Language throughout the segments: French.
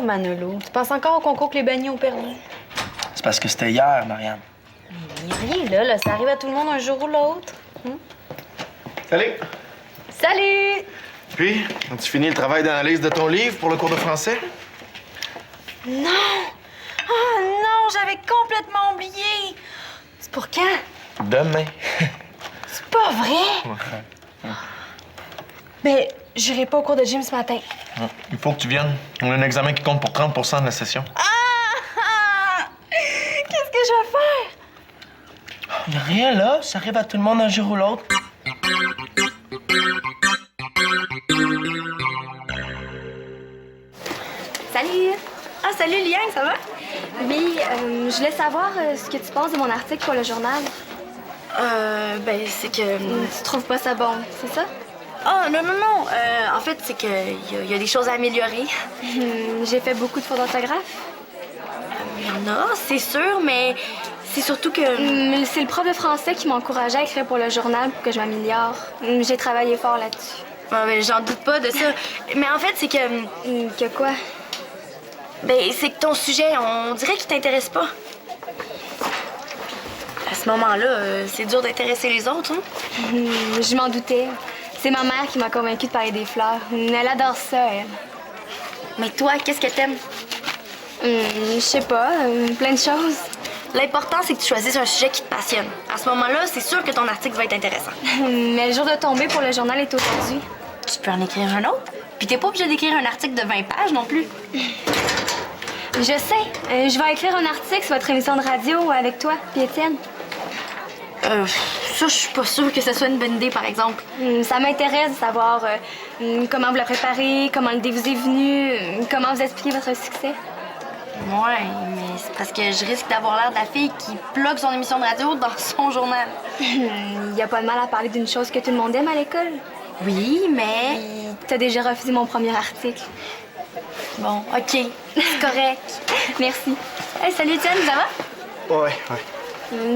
Manolo. Tu penses encore au concours que les bannis ont perdu? C'est parce que c'était hier, Marianne. Il n'y a rien là. Ça arrive à tout le monde un jour ou l'autre. Salut! Salut! Puis, as-tu fini le travail d'analyse de ton livre pour le cours de français? Non! Ah non, j'avais complètement oublié! C'est pour quand? Demain. C'est pas vrai? Mais j'irai pas au cours de gym ce matin. Il faut que tu viennes. On a un examen qui compte pour 30 de la session. Ah! Qu'est-ce que je vais faire? Y a rien là, ça arrive à tout le monde un jour ou l'autre. Salut! Ah, salut Liang, ça va? Oui, je voulais savoir ce que tu penses de mon article pour le journal. Ben, c'est que. Tu trouves pas ça bon, c'est ça? Oh, non, non, non. En fait, c'est qu'il y a des choses à améliorer. J'ai fait beaucoup de fautes d'orthographe. Il y en a, c'est sûr, mais c'est surtout que. C'est le prof de français qui m'a encouragée à écrire pour le journal pour que je m'améliore. J'ai travaillé fort là-dessus. Ah, ben, j'en doute pas de ça. Mais en fait, c'est que. Que quoi? Ben, c'est que ton sujet, on dirait qu'il t'intéresse pas. À ce moment-là, c'est dur d'intéresser les autres, hein? Je m'en doutais. C'est ma mère qui m'a convaincue de parler des fleurs. Elle adore ça, elle. Mais toi, qu'est-ce que t'aimes? Je sais pas, plein de choses. L'important, c'est que tu choisisses un sujet qui te passionne. À ce moment-là, c'est sûr que ton article va être intéressant. Mais le jour de tomber pour le journal est aujourd'hui. Tu peux en écrire un autre. Puis t'es pas obligé d'écrire un article de 20 pages non plus. Je sais. Je vais écrire un article sur votre émission de radio avec toi, puis Étienne. Ça, je suis pas sûre que ce soit une bonne idée, par exemple. Ça m'intéresse de savoir comment vous la préparez, comment l'idée vous est venue, comment vous expliquez votre succès. Ouais, mais c'est parce que je risque d'avoir l'air de la fille qui plug son émission de radio dans son journal. Il y a pas de mal à parler d'une chose que tout le monde aime à l'école. Oui, mais... T'as déjà refusé mon premier article. Bon, OK. C'est correct. Merci. Hey, salut, Étienne, ça va? Ouais.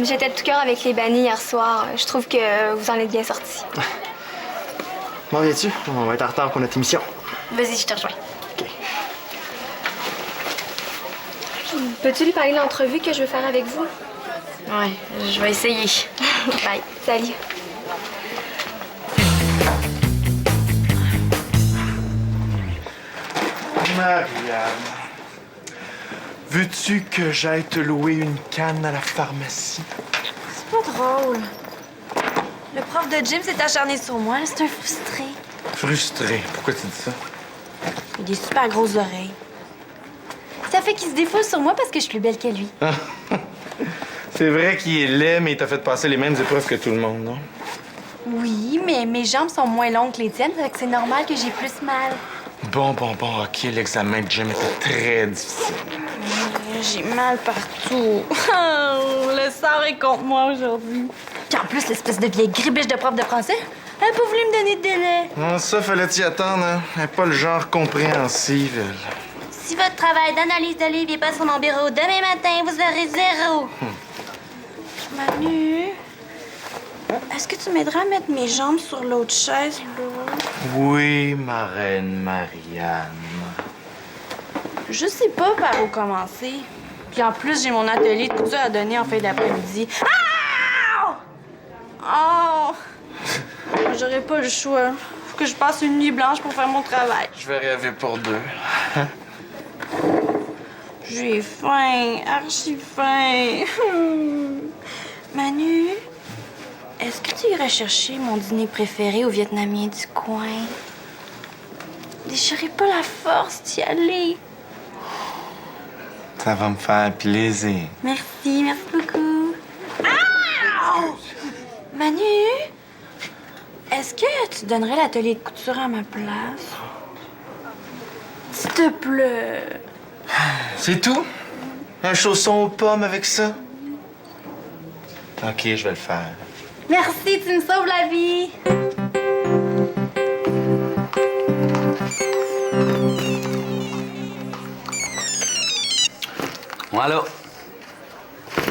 J'étais de tout cœur avec les bannis hier soir. Je trouve que vous en êtes bien sortis. Bon, viens-tu? On va être en retard pour notre émission. Vas-y, je te rejoins. OK. Peux-tu lui parler de l'entrevue que je veux faire avec vous? Ouais, je vais essayer. Bye. Salut. Marianne, veux-tu que j'aille te louer une canne à la pharmacie? C'est pas drôle. Le prof de gym s'est acharné sur moi. C'est un frustré. Frustré. Pourquoi tu dis ça? Il a des super grosses oreilles. Ça fait qu'il se défoule sur moi parce que je suis plus belle que lui. C'est vrai qu'il est laid, mais il t'a fait passer les mêmes épreuves que tout le monde, non? Oui, mais mes jambes sont moins longues que les tiennes, fait que c'est normal que j'ai plus mal. Bon, OK, l'examen de gym était très difficile. J'ai mal partout. Le sort est contre moi aujourd'hui. Puis en plus, l'espèce de vieille gribiche de prof de français, elle n'a pas voulu me donner de délai. Non, ça, fallait t'y attendre, hein? Elle n'est pas le genre compréhensif, elle. Si votre travail d'analyse de livre n'est pas sur mon bureau demain matin, vous aurez 0. Manu, est-ce que tu m'aideras à mettre mes jambes sur l'autre chaise, là? Oui, ma reine Marianne. Je sais pas par où commencer. Puis en plus, j'ai mon atelier de couture à donner en fin d'après-midi. Ah! Oh! J'aurais pas le choix. Faut que je passe une nuit blanche pour faire mon travail. Je vais rêver pour deux. J'ai faim, archi faim. Manu, est-ce que tu irais chercher mon dîner préféré au Vietnamien du coin? J'aurais pas la force d'y aller. Ça va me faire plaisir. Merci beaucoup. Ah! Manu, est-ce que tu donnerais l'atelier de couture à ma place? S'il te plaît. C'est tout? Un chausson aux pommes avec ça? OK, je vais le faire. Merci, tu me sauves la vie. Allô?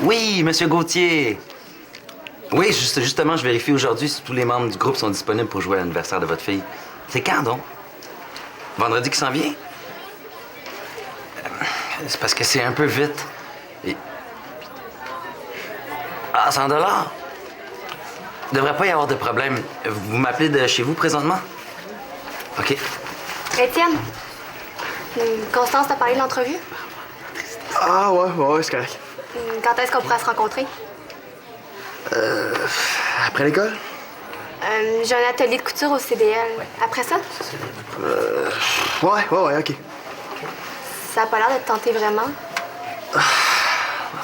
Oui, Monsieur Gauthier. Oui, justement, je vérifie aujourd'hui si tous les membres du groupe sont disponibles pour jouer à l'anniversaire de votre fille. C'est quand, donc? Vendredi qui s'en vient? C'est parce que c'est un peu vite. Et... Ah, 100 $? Devrait pas y avoir de problème. Vous m'appelez de chez vous présentement? OK. Étienne, Constance t'a parlé de l'entrevue? Ah ouais, c'est correct. Quand est-ce qu'on pourra se rencontrer? Après l'école? J'ai un atelier de couture au CDL. Après ça? Ouais, ok. Ça a pas l'air de te tenter vraiment.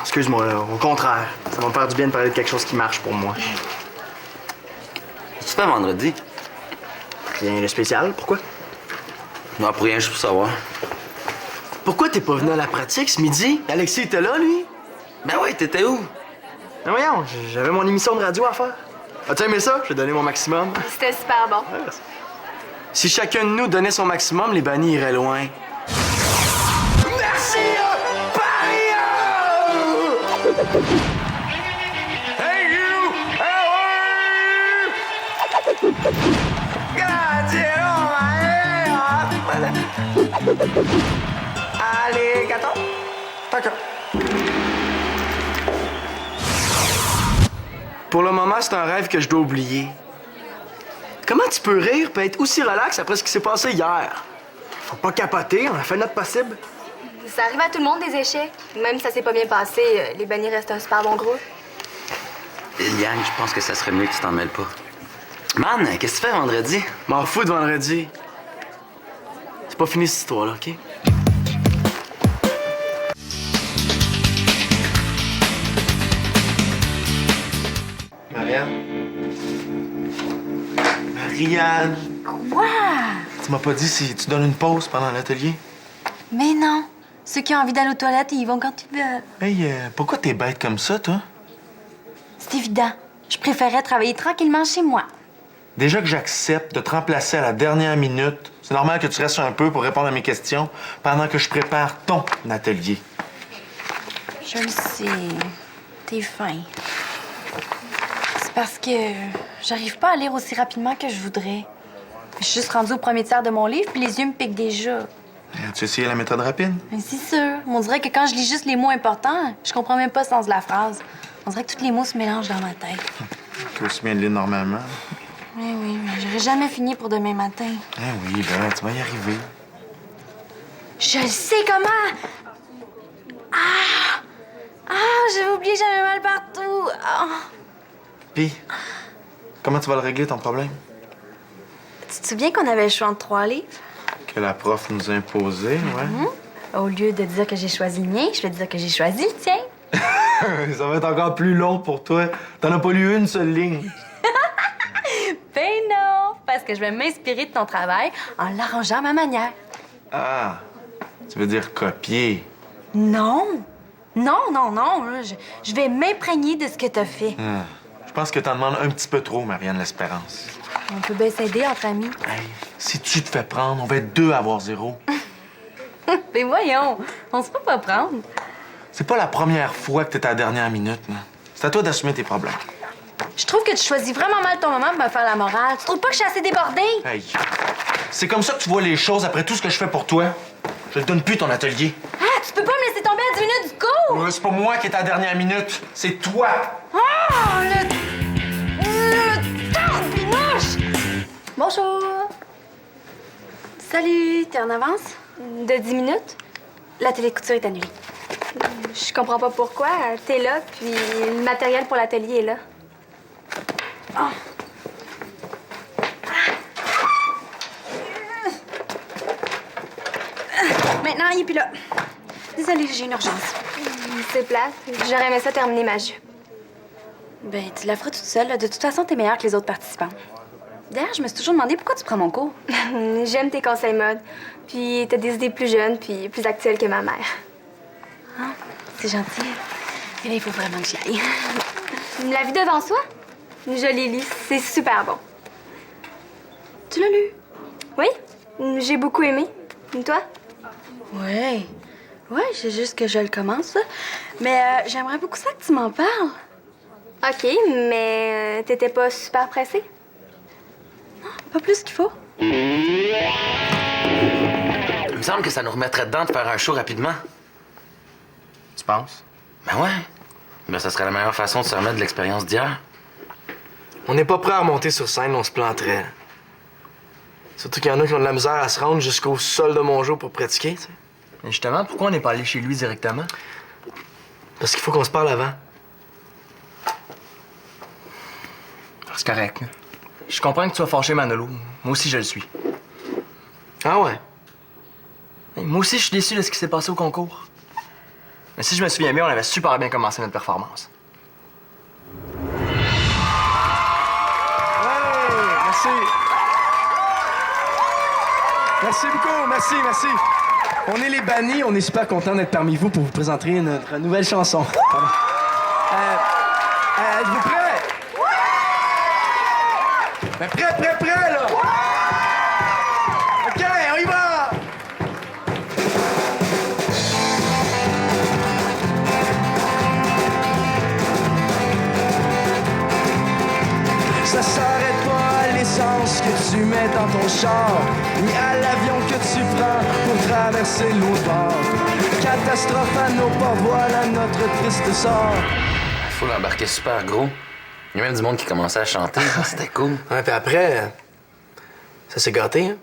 Excuse-moi, là, au contraire. Ça va me faire du bien de parler de quelque chose qui marche pour moi. Tu fais vendredi? Rien de spécial, pourquoi? Non, pour rien, juste pour savoir. Pourquoi t'es pas venu à la pratique ce midi? Alexis était là, lui? Ben oui, t'étais où? Ben voyons, j'avais mon émission de radio à faire. As-tu aimé ça? J'ai donné mon maximum. C'était super bon. Si chacun de nous donnait son maximum, les bannis iraient loin. Merci, Paris! Hey, you! Allez, gâteau! D'accord. Pour le moment, c'est un rêve que je dois oublier. Comment tu peux rire et être aussi relax après ce qui s'est passé hier? Faut pas capoter, on a fait notre possible. Ça arrive à tout le monde des échecs. Même si ça s'est pas bien passé, les bannis restent un super bon groupe. Eliane, je pense que ça serait mieux que tu t'en mêles pas. Man, qu'est-ce que tu fais vendredi? M'en fous de vendredi. C'est pas fini cette histoire-là, OK? Marianne? Marianne! Quoi? Tu m'as pas dit si tu donnes une pause pendant l'atelier? Mais non. Ceux qui ont envie d'aller aux toilettes, ils y vont quand ils veulent. Hey, pourquoi t'es bête comme ça, toi? C'est évident. Je préférais travailler tranquillement chez moi. Déjà que j'accepte de te remplacer à la dernière minute, c'est normal que tu restes un peu pour répondre à mes questions pendant que je prépare ton atelier. Je le sais. T'es fin. C'est parce que j'arrive pas à lire aussi rapidement que je voudrais. Je suis juste rendue au premier tiers de mon livre, puis les yeux me piquent déjà. As-tu essayé la méthode rapide? Mais c'est sûr. On dirait que quand je lis juste les mots importants, je comprends même pas le sens de la phrase. On dirait que tous les mots se mélangent dans ma tête. Tu aussi bien de lire normalement. Oui, mais j'aurais jamais fini pour demain matin. Eh oui, ben, tu vas y arriver. Je le sais comment! J'avais oublié, j'avais mal partout. Ah. Puis, comment tu vas le régler, ton problème? Tu te souviens qu'on avait le choix entre 3 livres? Que la prof nous a imposé, ouais. Au lieu de dire que j'ai choisi le mien, je vais te dire que j'ai choisi le tien. Ça va être encore plus long pour toi. T'en as pas lu une seule ligne. Ben non, parce que je vais m'inspirer de ton travail en l'arrangeant à ma manière. Ah, tu veux dire copier. Non, là, je vais m'imprégner de ce que t'as fait. Je pense que t'en demandes un petit peu trop, Marianne L'Espérance. On peut bien s'aider entre amis. Hey, si tu te fais prendre, on va être 2 à avoir 0. Ben voyons, on se peut pas prendre. C'est pas la première fois que t'es à la dernière minute, là. C'est à toi d'assumer tes problèmes. Je trouve que tu choisis vraiment mal ton moment pour me faire la morale. Tu trouves pas que je suis assez débordée? Hey, c'est comme ça que tu vois les choses après tout ce que je fais pour toi. Je te donne plus ton atelier. Ah, tu peux pas me laisser tomber à 10 minutes du cours! Ouais, c'est pas moi qui est à la dernière minute, c'est toi. Oh, le tampinouche! Bonjour. Salut, t'es en avance? De 10 minutes? L'atelier de couture est annulé. Je comprends pas pourquoi. T'es là, puis le matériel pour l'atelier est là. Maintenant, il est plus là. Désolée, j'ai une urgence. C'est plate. J'aurais aimé ça terminer ma jupe. Ben, tu la feras toute seule. Là. De toute façon, t'es meilleure que les autres participants. D'ailleurs, je me suis toujours demandé pourquoi tu prends mon cours. J'aime tes conseils mode. Puis t'as des idées plus jeunes, puis plus actuelles que ma mère. Ah, c'est gentil. Et là, il faut vraiment que j'y aille. La vie devant soi? Je l'ai lu. C'est super bon. Tu l'as lu? Oui, j'ai beaucoup aimé. Toi? Ouais. Ouais, c'est juste que je le commence, là. Mais j'aimerais beaucoup ça que tu m'en parles. OK, mais t'étais pas super pressée? Pas plus qu'il faut. Il me semble que ça nous remettrait dedans de faire un show rapidement. Tu penses? Ben ouais. Ben ça serait la meilleure façon de se remettre de l'expérience d'hier. On n'est pas prêt à remonter sur scène, on se planterait. Surtout qu'il y en a qui ont de la misère à se rendre jusqu'au sol de Mongeau pour pratiquer, tu sais. Mais justement, pourquoi on n'est pas allé chez lui directement? Parce qu'il faut qu'on se parle avant. C'est correct. Là. Je comprends que tu sois fâché, Manolo. Moi aussi, je le suis. Ah ouais? Moi aussi, je suis déçu de ce qui s'est passé au concours. Mais si je me souviens bien, on avait super bien commencé notre performance. Merci. Merci beaucoup, merci. On est les bannis, on est super contents d'être parmi vous pour vous présenter notre nouvelle chanson. Pardon. Êtes-vous prêts? Ben, prêt, là! OK, on y va! Ça s'arrête pas à l'essence que tu mets dans ton char, ni à l'avion que tu prends pour traverser l'autre bord. Catastrophe à nos pas, voilà notre triste sort. Faut l'embarquer super gros. Il y a même du monde qui commençait à chanter. C'était cool. Ouais, puis après, ça s'est gâté, hein?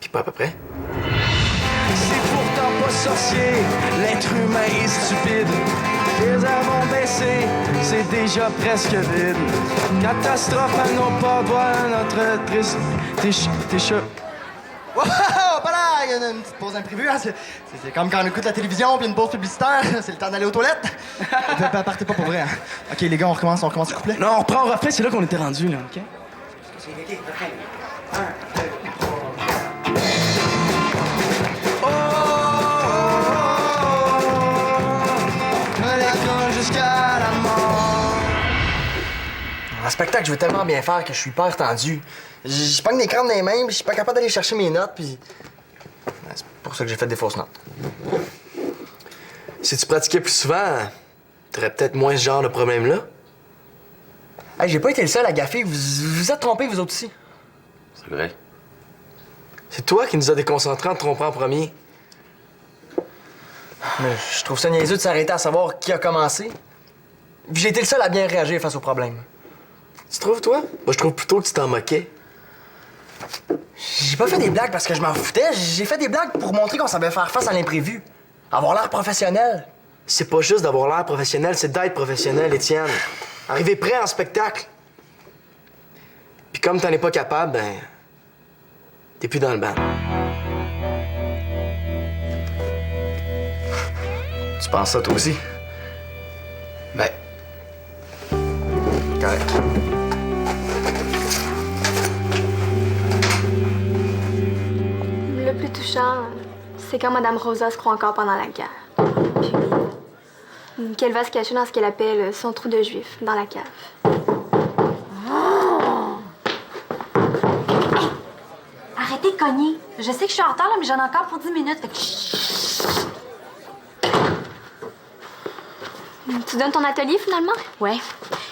Puis pas à peu près. C'est pourtant pas sorcier, l'être humain est stupide. Les airs vont baisser, c'est déjà presque vide. Catastrophe à nos pas, voilà notre triste... T'es chaud. Wow! Voilà! Il y a une petite pause imprévue, hein? C'est comme quand on écoute la télévision puis une pause publicitaire. C'est le temps d'aller aux toilettes. Partez pas pour vrai, hein? OK, les gars, on recommence le couplet? Non, on reprend, on refait, c'est là qu'on était rendu, là, OK? Jusqu'à la mort. En spectacle, je veux tellement bien faire que je suis hyper tendu. Je pogne des crampes dans les mains, puis je suis pas capable d'aller chercher mes notes, puis... C'est pour ça que j'ai fait des fausses notes. Si tu pratiquais plus souvent, t'aurais peut-être moins ce genre de problème-là. Hey, j'ai pas été le seul à gaffer. Vous êtes trompés, vous autres aussi. C'est vrai. C'est toi qui nous as déconcentrés en te trompant en premier. Mais je trouve ça niaiseux de s'arrêter à savoir qui a commencé. Puis j'ai été le seul à bien réagir face au problème. Tu trouves, toi? Moi, je trouve plutôt que tu t'en moquais. J'ai pas fait des blagues parce que je m'en foutais. J'ai fait des blagues pour montrer qu'on savait faire face à l'imprévu. Avoir l'air professionnel. C'est pas juste d'avoir l'air professionnel, c'est d'être professionnel, Étienne. Arriver prêt en spectacle. Puis comme t'en es pas capable, ben... t'es plus dans le band. Tu penses ça, toi aussi? Ben... correct. Le plus touchant, c'est quand Mme Rosa se croit encore pendant la guerre. Puis qu'elle va se cacher dans ce qu'elle appelle son trou de juif, dans la cave. Arrêtez de cogner. Je sais que je suis en retard, là, mais j'en ai encore pour 10 minutes. Fait que... chut. Tu donnes ton atelier, finalement? Ouais.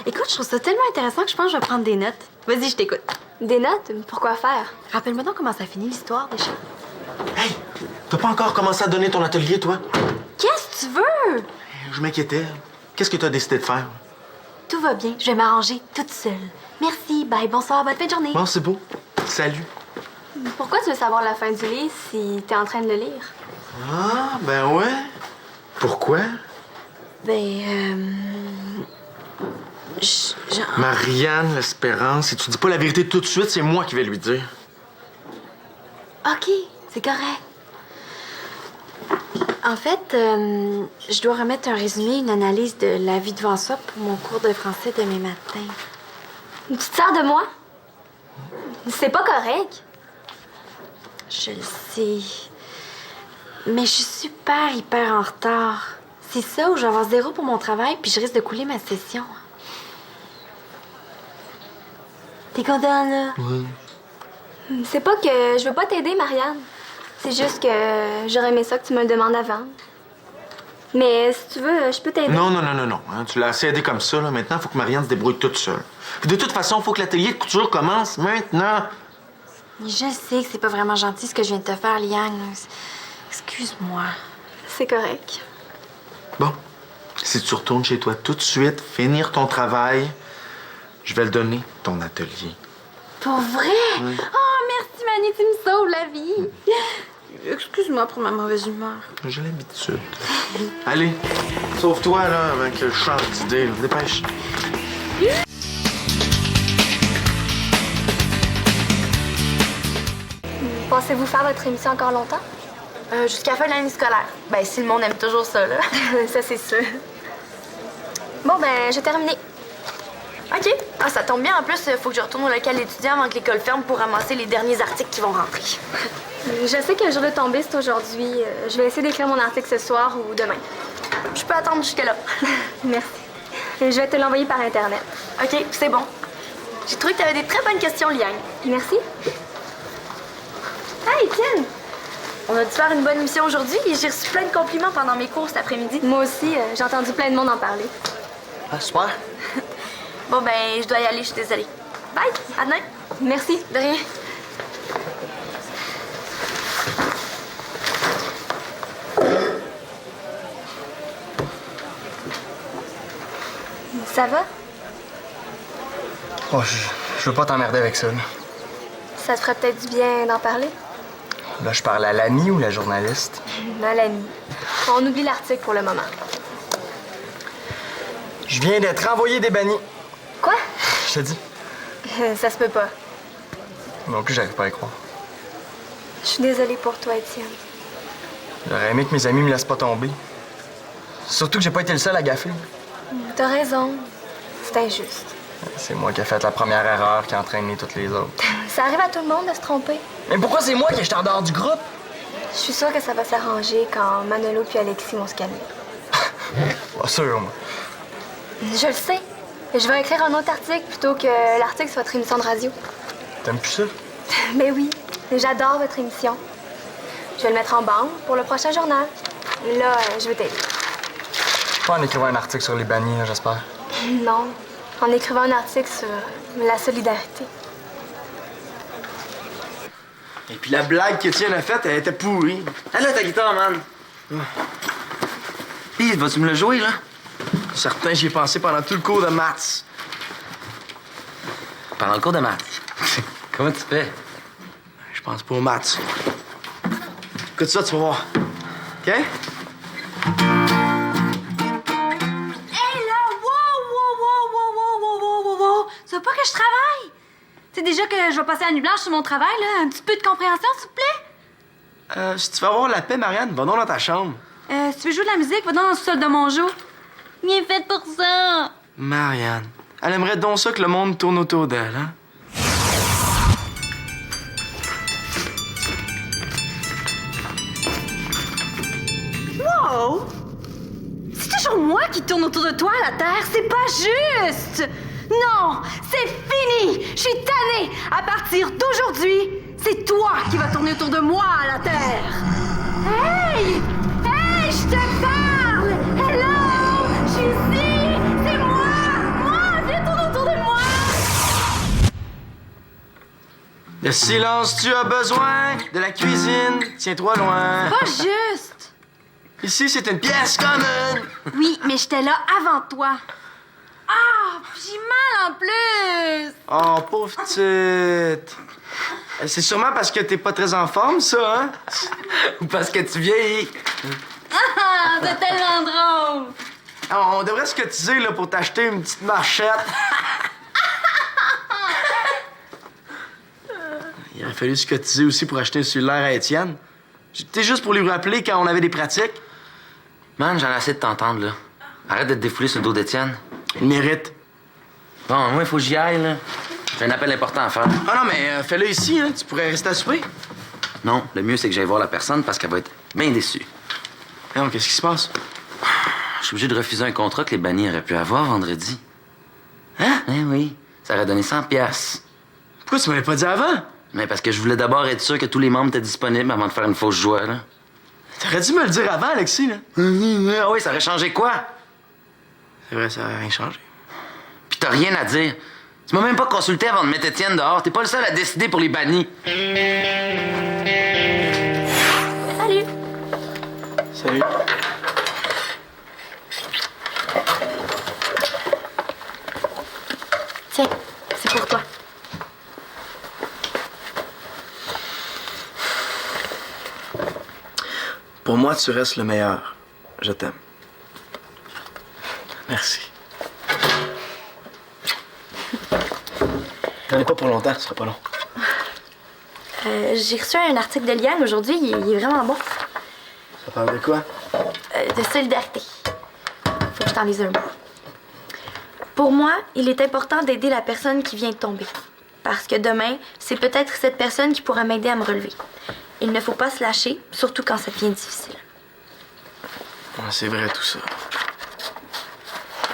Écoute, je trouve ça tellement intéressant que je pense que je vais prendre des notes. Vas-y, je t'écoute. Des notes? Pourquoi faire? Rappelle-moi donc comment ça finit l'histoire, déjà. Hey! T'as pas encore commencé à donner ton atelier, toi? Qu'est-ce que tu veux? Je m'inquiétais. Qu'est-ce que t'as décidé de faire? Tout va bien. Je vais m'arranger toute seule. Merci. Bye. Bonsoir. Bonne fin de journée. Bon, c'est beau. Salut. Pourquoi tu veux savoir la fin du livre si t'es en train de le lire? Ah, ben ouais. Pourquoi? Marianne L'Espérance, si tu dis pas la vérité tout de suite, c'est moi qui vais lui dire. OK, c'est correct. En fait, je dois remettre un résumé, une analyse de la vie devant soi pour mon cours de français demain matin. Tu te sers de moi? C'est pas correct. Je le sais. Mais je suis super, hyper en retard. C'est ça où je vais avoir 0 pour mon travail, puis je risque de couler ma session. T'es content, là? Oui. C'est pas que je veux pas t'aider, Marianne. C'est juste que j'aurais aimé ça que tu me le demandes avant. Mais si tu veux, je peux t'aider. Non. Hein, tu l'as assez aidé comme ça, là. Maintenant, il faut que Marianne se débrouille toute seule. Puis de toute façon, il faut que l'atelier de couture commence maintenant. Je sais que c'est pas vraiment gentil ce que je viens de te faire, Liang. Excuse-moi. C'est correct. Bon. Si tu retournes chez toi tout de suite, finir ton travail, je vais le donner, ton atelier. Pour vrai? Oui. Oh, merci, Manu, tu me sauves la vie. Excuse-moi pour ma mauvaise humeur. J'ai l'habitude. Allez, sauve-toi, là, avant que je change d'idée. Là. Dépêche. Pensez-vous faire votre émission encore longtemps? Jusqu'à la fin de l'année scolaire. Ben, si le monde aime toujours ça, là. Ça, c'est sûr. Bon, ben, j'ai terminé. OK. Ah, ça tombe bien. En plus, faut que je retourne au local étudiant avant que l'école ferme pour ramasser les derniers articles qui vont rentrer. Je sais que le jour de tomber, c'est aujourd'hui. Je vais essayer d'écrire mon article ce soir ou demain. Je peux attendre jusque-là. Merci. Je vais te l'envoyer par Internet. OK, c'est bon. J'ai trouvé que tu avais des très bonnes questions, Liane. Merci. Hey, Étienne! On a dû faire une bonne émission aujourd'hui et j'ai reçu plein de compliments pendant mes cours cet après-midi. Moi aussi, j'ai entendu plein de monde en parler. Ah, super. Bon, ben, je dois y aller, je suis désolée. Bye! À demain! Merci. De rien. Ça va? Oh, je veux pas t'emmerder avec ça. Là, Ça te ferait peut-être du bien d'en parler? là je parle à l'ami ou la journaliste? Mélanie. On oublie l'article pour le moment. Je viens d'être renvoyé des bannis. Quoi? Je te dis. Ça se peut pas. Moi non plus, j'arrive pas à y croire. Je suis désolée pour toi, Étienne. J'aurais aimé que mes amis me laissent pas tomber. Surtout que j'ai pas été le seul à gaffer. T'as raison. C'est injuste. C'est moi qui ai fait la première erreur qui a entraîné toutes les autres. Ça arrive à tout le monde de se tromper. Mais pourquoi c'est moi qui j'étais en dehors du groupe? Je suis sûre que ça va s'arranger quand Manolo puis Alexis vont se calmer. Pas sûr, moi. Je le sais. Je vais écrire un autre article plutôt que l'article sur votre émission de radio. T'aimes plus ça? Mais oui, j'adore votre émission. Je vais le mettre en banque pour le prochain journal. Là, je vais t'aider. Pas en écrivant un article sur les bannis, là, j'espère. Non, en écrivant un article sur la solidarité. Et puis la blague qu'Étienne a faite, elle était pourrie. Ah là, ta guitare, man. Pis, vas-tu me le jouer, là? Certain, j'y ai pensé pendant tout le cours de maths. Pendant le cours de maths. Comment tu fais? Je pense pas aux maths. Écoute ça, tu vas voir. OK? Hey là! Wow! Tu veux pas que je travaille? Tu sais déjà que je vais passer la nuit blanche sur mon travail, là. Un petit peu de compréhension, s'il te plaît? Si tu veux avoir la paix, Marianne, va donc dans ta chambre. Si tu veux jouer de la musique, va dans le sol de mon jeu. Bien fait pour ça! Marianne, elle aimerait donc ça que le monde tourne autour d'elle, hein? Wow! C'est toujours moi qui tourne autour de toi à la Terre, c'est pas juste! Non, c'est fini! Je suis tannée! À partir d'aujourd'hui, c'est toi qui vas tourner autour de moi à la Terre! Hey! Hey, je te parle! Hello! Je suis ici! C'est moi! Moi! Viens tourner autour de moi! De silence, tu as besoin. De la cuisine, tiens-toi loin. Pas juste! Ici, c'est une pièce commune. Oui, mais j'étais là avant toi. Ah! J'ai mal en plus! Oh, pauvre petite. C'est sûrement parce que t'es pas très en forme, ça, hein? Ou parce que tu vieillis. Ah! C'est tellement drôle! Alors, on devrait se cotiser, là, pour t'acheter une petite marchette. Il aurait fallu se cotiser aussi pour acheter un cellulaire à Étienne. C'était juste pour lui rappeler quand on avait des pratiques. Man, j'en ai assez de t'entendre, là. Arrête de te défouler sur le dos d'Étienne. Il mérite. Bon, moi, il faut que j'y aille, là. J'ai un appel important à faire. Ah non, mais fais-le ici, hein. Tu pourrais rester à souper. Non, le mieux, c'est que j'aille voir la personne parce qu'elle va être bien déçue. Non, qu'est-ce qui se passe? Je suis obligé de refuser un contrat que les bannis auraient pu avoir vendredi. Hein? Eh oui, ça aurait donné 100 piastres. Pourquoi tu m'avais pas dit avant? Mais parce que je voulais d'abord être sûr que tous les membres étaient disponibles avant de faire une fausse joie, là. T'aurais dû me le dire avant, Alexis, là. Ah oui, ça aurait changé quoi? C'est vrai, ça aurait rien changé. Puis t'as rien à dire. Tu m'as même pas consulté avant de mettre Étienne dehors. T'es pas le seul à décider pour les bannis. Salut! Salut. Tiens, c'est pour toi. Pour moi, tu restes le meilleur. Je t'aime. Merci. T'en es pas pour longtemps, ce sera pas long. J'ai reçu un article de Liane aujourd'hui, il est vraiment bon. Ça parle de quoi? De solidarité. Faut que je t'en lise un bout. Pour moi, il est important d'aider la personne qui vient de tomber. Parce que demain, c'est peut-être cette personne qui pourra m'aider à me relever. Il ne faut pas se lâcher, surtout quand ça devient difficile. Ouais, c'est vrai tout ça.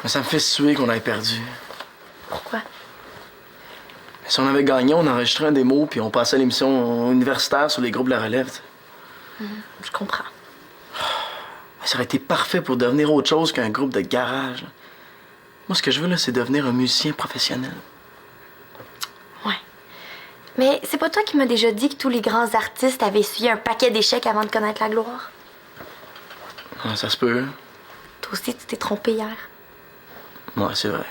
Mais ça me fait suer qu'on ait perdu. Pourquoi? Si on avait gagné, on enregistrait un démo puis on passait l'émission universitaire sur les groupes de la relève. Je comprends. Ça aurait été parfait pour devenir autre chose qu'un groupe de garage. Moi, ce que je veux, là, c'est devenir un musicien professionnel. Ouais. Mais c'est pas toi qui m'as déjà dit que tous les grands artistes avaient essuyé un paquet d'échecs avant de connaître la gloire? Ouais, ça se peut. Toi aussi, tu t'es trompé hier. Ouais, c'est vrai.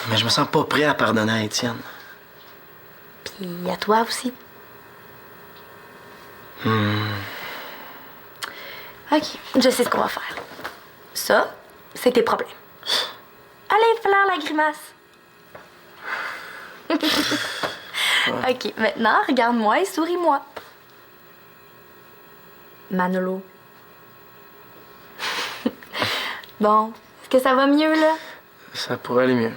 Mais je me sens pas prêt à pardonner à Étienne. Puis à toi aussi. OK, je sais ce qu'on va faire. Ça, c'est tes problèmes. Allez, faire la grimace. OK, maintenant, regarde-moi et souris-moi. Manolo. Bon, est-ce que ça va mieux, là? Ça pourrait aller mieux.